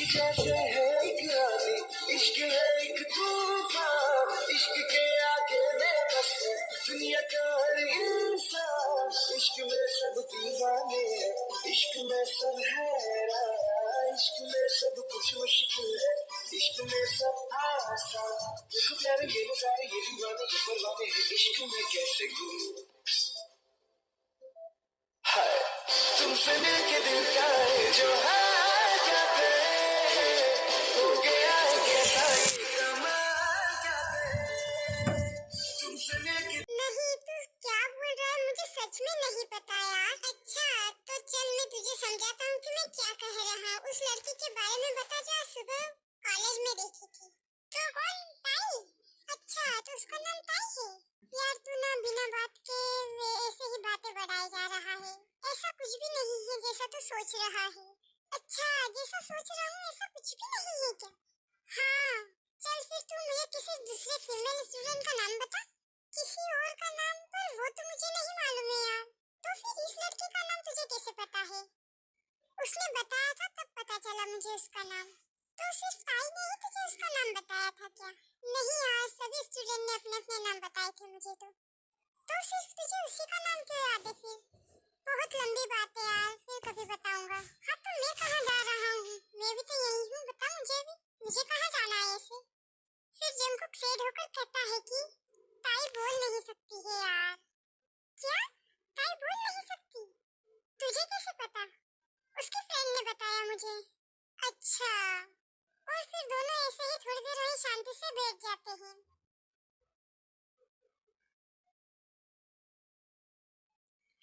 जैसे है एक रानी, इश्क है एक तूफान, इश्क के आगे में बस है दुनिया का हर इंसान। इश्क में सब दीवाने हैं, इश्क में सब हैरान, इश्क में सब कुछ मुश्किल है, इश्क में सब आसान। देखो प्यारे ये नजारे, ये दीवाने ये परवाने हैं, इश्क में कैसे गुम है। तुमसे मिलके दिल का है जो हाल जाते हो गया है कैसा ये कमाल जाते। तुमसे मिलके नहीं तू क्या बोल रहा है, मुझे सच में नहीं पता यार। अच्छा तो चल मैं तुझे समझाता हूँ कि मैं क्या कह रहा। उस लड़की के बारे में बता जो सुबह कॉलेज में देखी थी। तो कौन? ताई? अच्छा तो उसका नाम ताई है। यार तू ना बिना बात के ऐसे ही बातें बढ़ाए जा रहा है। ऐसा कुछ भी नहीं है जैसा तू सोच रहा है। अच्छा जैसा सोच रहा हूँ ऐसा कुछ भी नहीं है क्या? हाँ चल फिर तू मुझे किसी दूसरे फीमेल स्टूडेंट का नाम बता। किसी और का नाम पर वो तो मुझे नहीं मालूम है यार। तो फिर इस लड़की का नाम तुझे कैसे पता है? उसने बताया था तब पता चला मुझे उसका नाम। तो सिर्फ ताई ने ही तुझे उसका नाम बताया था क्या? नहीं यार सभी स्टूडेंट ने अपने अपने नाम बताए थे मुझे। तो सिर्फ तुझे उसी का नाम क्यों याद है फिर? बहुत लंबी बात है यार, फिर कभी बताऊंगा। हाँ तो मैं कहाँ जा रहा हूँ? मैं भी तो यही हूँ, बता मुझे भी। मुझे कहाँ जाना है ऐसे? फिर जंगकुक सेड होकर कहता है कि ताई बोल नहीं सकती है यार। क्या? ताई बोल नहीं सकती? तुझे कैसे पता? उसके फ्रेंड ने बताया मुझे। अच्छा और फिर दोनों ऐसे ही थोड़ी देर वहीं शांति से बैठ जाते हैं।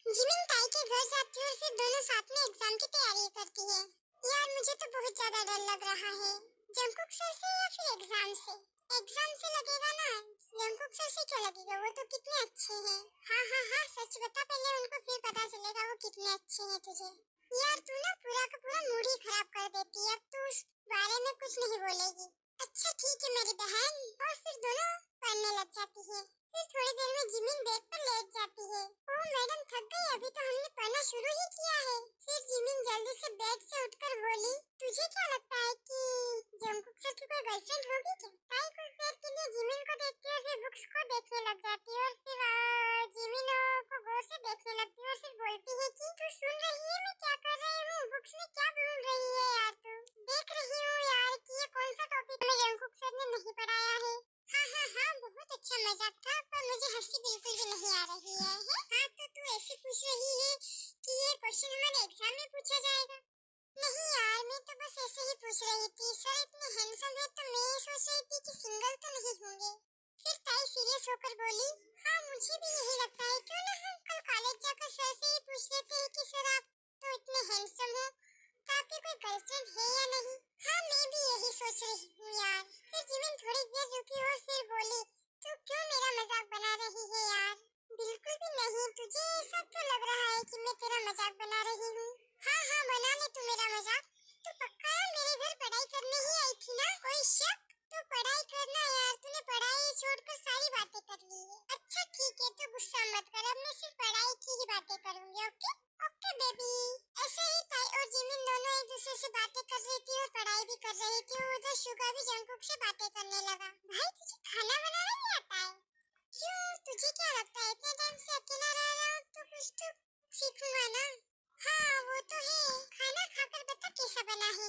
जिमिन ताई के घर जाती है और फिर दोनों साथ में एग्जाम की तैयारी करती है। यार मुझे तो बहुत ज्यादा डर लग रहा है। जंगकुक सर से या फिर एग्जाम से? एग्जाम से लगेगा ना। जंगकुक सर से क्यों लगेगा, वो तो कितने अच्छे हैं। हाँ हाँ हाँ सच बता पहले उनको, फिर पता चलेगा वो कितने अच्छे हैं तुझे। यार तू ना पूरा का पूरा मूड ही खराब कर देती है। अब तू उस बारे में कुछ नहीं बोलेगी। अच्छा ठीक है मेरी बहन। और फिर दोनों पढ़ने लग जाती है। फिर थोड़ी देर में जिमिन बेड पर लेट जाती है। ओह मैडम थक गई, अभी तो हमने पढ़ना शुरू ही किया है। फिर जिमिन जल्दी से बेड से उठकर बोली, तुझे क्या लगता है कि जंगकुक सर की कोई गर्लफ्रेंड होगी क्या? ताई कुछ देर के लिए जिमिन को देखती है, फिर बुक्स को देखने लग जाती है और फिर जिमिन को गौर से देखने लगती है और फिर बोलती है कि तू सुन रही है मैं क्या कर रही हूँ? बुक्स में क्या ढूंढ रही है यार तू? देख रही हूँ यार कि ये कौन सा टॉपिक में जंगकुक सर ने नहीं पढ़ाया है। हाँ हाँ हाँ बहुत अच्छा मजाक था, पर मुझे हंसी बिल्कुल भी नहीं आ रही है। हाँ तो तू ऐसे पूछ रही है कि ये क्वेश्चन हमारे एग्जाम में पूछा जाएगा? नहीं यार मैं तो बस ऐसे ही पूछ रही थी। सर इतने हैंडसम है तो मैं सोच रही थी कि सिंगल तो नहीं होंगे। फिर ताई सीरियस होकर बोली, हाँ मुझे भी यही लगता है, क्यों ना हम कल कॉलेज जाकर सर से ही पूछ लेते हैं कि सर आप तो इतने हैंडसम हो तो आपकी कोई गर्लफ्रेंड है या नहीं? हाँ मैं भी यही सोच रही हूँ यार। फिर जिमिन थोड़ी देर रुकी और फिर बोली, तू क्यों मेरा मजाक बना रही है यार? बिल्कुल भी नहीं, तुझे ऐसा क्यों लग रहा है कि मैं तेरा मजाक बना रही हूँ? हाँ हाँ बना ले तू मेरा मजाक। तू पक्का मेरे घर पढ़ाई करने ही आई थी ना? कोई शक? तू पढ़ाई करना यार, तूने पढ़ाई छोड़कर सारी बातें कर ली है। अच्छा ठीक है तो गुस्सा मत कर, अब मैं सिर्फ पढ़ाई की ही बातें करूंगी। Okay okay baby. ऐसे ही ताई और जिमिन दोनों एक दूसरे से बातें कर रही थी और पढ़ाई भी कर रही थी। उधर शुगा भी जंगकुक से बातें करने लगा। भाई तुझे खाना बनाना नहीं आता है? क्यों तुझे क्या लगता है इतने टाइम से अकेला रह रहा हूँ तो कुछ तो सीखूंगा ना। हाँ वो तो है, खाना खाकर बता कैसा बना है।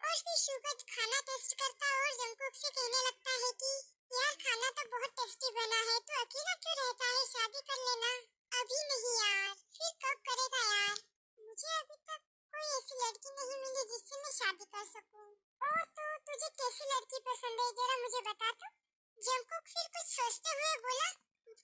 और फिर शुगर खाना टेस्ट करता और जंगकुक से कहने लगता है कि यार खाना तो बहुत टेस्टी बना है, तो अकेला क्यों रहता है, शादी कर लेना। अभी नहीं यार, फिर कब करेगा यार? मुझे अभी तक कोई ऐसी लड़की नहीं मिली जिससे मैं शादी कर सकूं। ओह तो तुझे कैसी लड़की पसंद है जरा मुझे बता तो। जंगकुक फिर कुछ सोचते हुए बोला,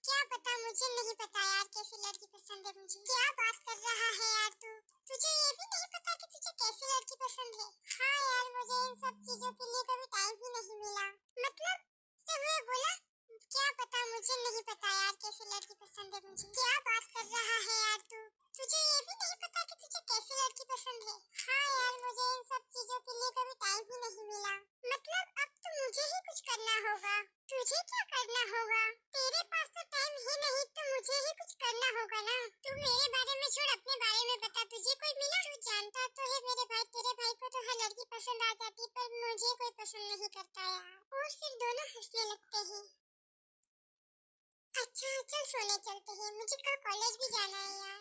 क्या पता, मुझे नहीं पता यार कैसी लड़की पसंद है मुझे। क्या बात कर रहा है यार तू? तुझे ये भी नहीं पता कि तुझे कैसी लड़की पसंद है? हाँ यार मुझे इन सब चीजों के लिए कभी टाइम ही नहीं मिला। मतलब तो हुए बोला, क्या पता, मुझे नहीं पता यार कैसी लड़की पसंद है मुझे। क्या बात कर रहा है यार तू? तुझे ये भी नहीं पता कि तुझे कैसी लड़की पसंद है? हाँ यार मुझे इन सब चीजों के लिए कभी टाइम ही नहीं मिला। मतलब अब तो मुझे ही कुछ करना होगा। तुझे क्या करना होगा? तेरे पास तो टाइम है नहीं तो मुझे ही कुछ करना होगा ना। तू मेरे बारे में छोड़ अपने बारे में बता, तुझे कोई मिला? तू जानता तो है मेरे भाई, तेरे भाई को तो तो हर लड़की पसंद आ जाती, पर मुझे कोई पसंद नहीं करता यार। और फिर दोनों हंसने लगते हैं। अच्छा चल सोने चलते हैं, मुझे कल कॉलेज भी जाना है यार।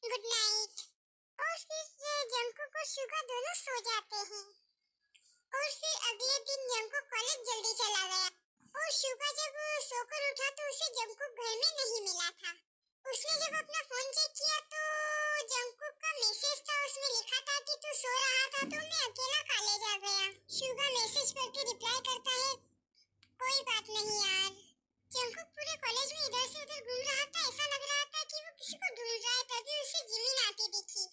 Good night. और फिर जंकुक और शुगा दोनों सो जाते हैं। और फिर अगले दिन जंकुक कॉलेज जल्दी चला गया। और शुगा जब सोकर उठा तो उसे जंकुक घर में नहीं मिला था। उसने जब अपना फोन चेक किया तो जंकुक का मैसेज था, उसमें लिखा था कि तू सो रहा था तो मैं अकेला कॉलेज आ गया। शुगा मैसेज करके रिप्लाई करता है, कोई बात नहीं यार। जंकुक पूरे कॉलेज में इधर से उधर घूम रहा था, ऐसा लग रहा था कि वो किसी को ढूंढ रहा है। तभी उसे जिमिन आती दिखी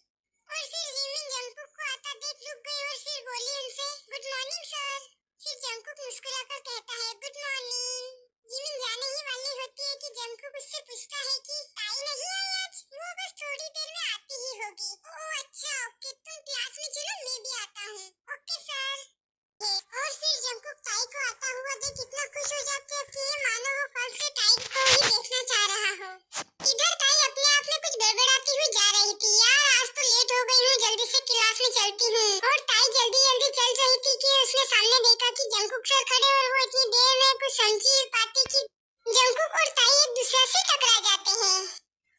और फिर जिमिन जंकुक को आता देख रुक गई और फिर बोली उनसे, गुड मॉर्निंग सर। फिर जंकुक मुस्कुराकर कहता है, गुड मॉर्निंग। जिमिन जाने ही वाली होती है कि जंकुक उससे पूछता है कि ताई नहीं आई आज? वो बस थोड़ी देर में आती ही होगी। ओह अच्छा ओके, तुम क्लास में चलो, मैं भी आता हूँ। Okay sir. और फिर जंकुक ताई को आता हुआ देख इतना खुश हो जाती है कि मानो वो कल से ताई को ही देखना चाह रहा हो। इधर ताई अपने आप में कुछ बड़बड़ाती हुई जा रही थी, यार आज तो लेट हो गई हूँ, जल्दी से क्लास में चलती हूँ। और ताई जल्दी जल्दी चल रही थी कि उसने सामने देखा कि जंकुक सर खड़े और वो इतनी देर में कुछ समझी पाती कि जंकुक और ताई एक दूसरे से टकरा जाते हैं।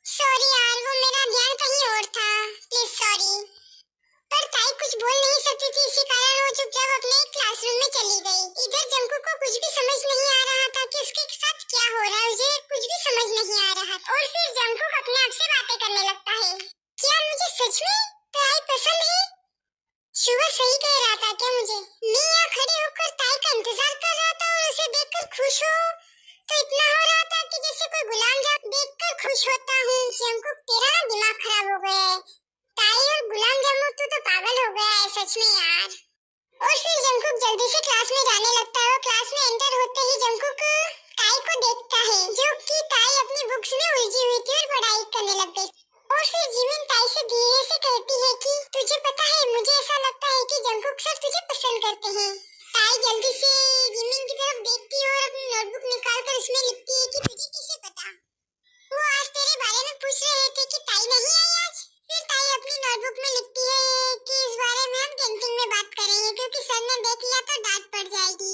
सॉरी यार, वो मेरा ध्यान कहीं और था, प्लीज सॉरी। पर ताई कुछ बोल नहीं सकती थी, इसी कारण वो चुपचाप अपने क्लासरूम में चली गई। इधर जंकुक को कुछ भी समझ नहीं आ रहा था कि उसके साथ क्या हो रहा है, उसे कुछ भी समझ नहीं आ रहा था। और फिर जंकुक अपने आप से बातें करने लगता है, क्या मुझे सच में ताई पसंद है? शुगा सही कह रहा था क्या मुझे? मैं यहाँ खड़े होकर ताई का इंतजार कर रहा था और उसे देखकर खुश हो तो इतना हो रहा था कि जैसे कोई गुलाम जामुन देखकर खुश होता हूँ। जंकुक तेरा ना दिमाग खराब हो गया है। ताई और गुलाम जामुन तो पागल हो गया है सच में यार। और फिर जंकुक जल्दी से क्लास में जाने लगता है और क्लास में एंटर होते ही जंकुक ताई को देखता है जो कि ताई अपनी बुक्स में उलझी हुई थी और पढ़ाई करने लग गई। और फिर जिमिन ताई से धीरे से कहती है कि तुझे पता है, मुझे ऐसा लगता है कि जंकुक सर तुझे पसंद करते हैं। ताई जल्दी से जिमिन की तरफ देखती है और अपनी नोटबुक निकालकर उसमें लिखती है कि तुझे कैसे पता? वो आज तेरे बारे में पूछ रहे थे कि ताई नहीं आई आज। फिर ताई अपनी नोटबुक में लिखती है कि इस बारे में हम कैंटीन में बात करेंगे क्योंकि सर ने देख लिया तो डांट पड़ जाएगी।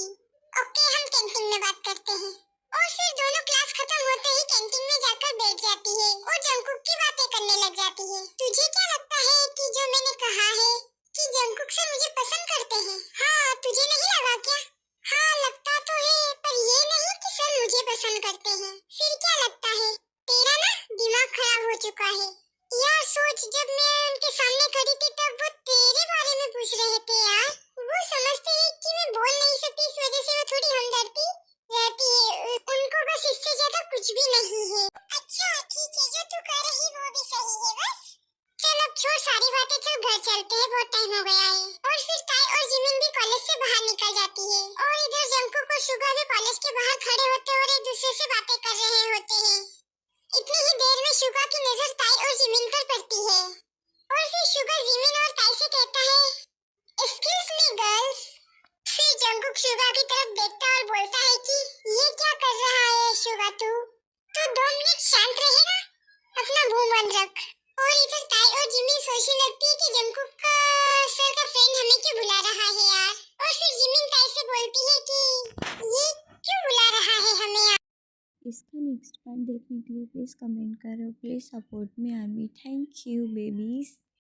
ओके, हम कैंटीन में बात करते हैं। और फिर दोनों क्लास खत्म होते ही कैंटीन में जाकर बैठ जाती है और जंकुक की बातें करने लग जाती है। तुझे क्या लगता है कि जो मैंने कहा है कि जंकुक सर मुझे पसंद करते हैं, हाँ तुझे नहीं लगा क्या? हाँ लगता तो है, पर ये नहीं कि सर मुझे पसंद करते हैं। फिर क्या लगता है? तेरा ना दिमाग खराब हो चुका है यार। सोच, जब मैं उनके सामने खड़ी थी तब वो तेरे बारे में पूछ रहे थे यार। वो समझते हैं कि मैं बोल नहीं सकती, इस वजह से वो थोड़ी हमदर्दी रहती है, उनको बस इससे ज्यादा कुछ भी नहीं है। अच्छा ठीक है, जो तू कह रही वो भी सही है बस। चल अब छोड़ सारी बातें, चल घर चलते हैं, बहुत टाइम हो गया है। और फिर ताई और जिमिन भी कॉलेज से बाहर निकल जाती है और इधर जंकुक और शुगा भी कॉलेज के बाहर खड़े होते और एक दूसरे से बातें कर रहे होते हैं। इतनी ही देर में शुगा की नजर ताई और जिमिन पर पड़ती है और फिर शुगा जिमिन और ताई से कहता है, एक्सक्यूज मी गर्ल्स। फिर जंकुक शुगा की तरफ देखता और बोलता है कि ये क्या कर रहा है शुगा, तू 2 मिनट शांत रहेगा, अपना मुंह बंद रख। और इधर ताई और जिमिन सोचने लगती है कि जंकुक का सर का फ्रेंड हमें क्यों बुला रहा है यार। और फिर जिमिन ताई से बोलती है कि ये क्यों बुला रहा है हमें यार। इसका नेक्स्ट पार्ट देखने के लिए प्लीज़ कमेंट करो, please support me army. Thank you babies.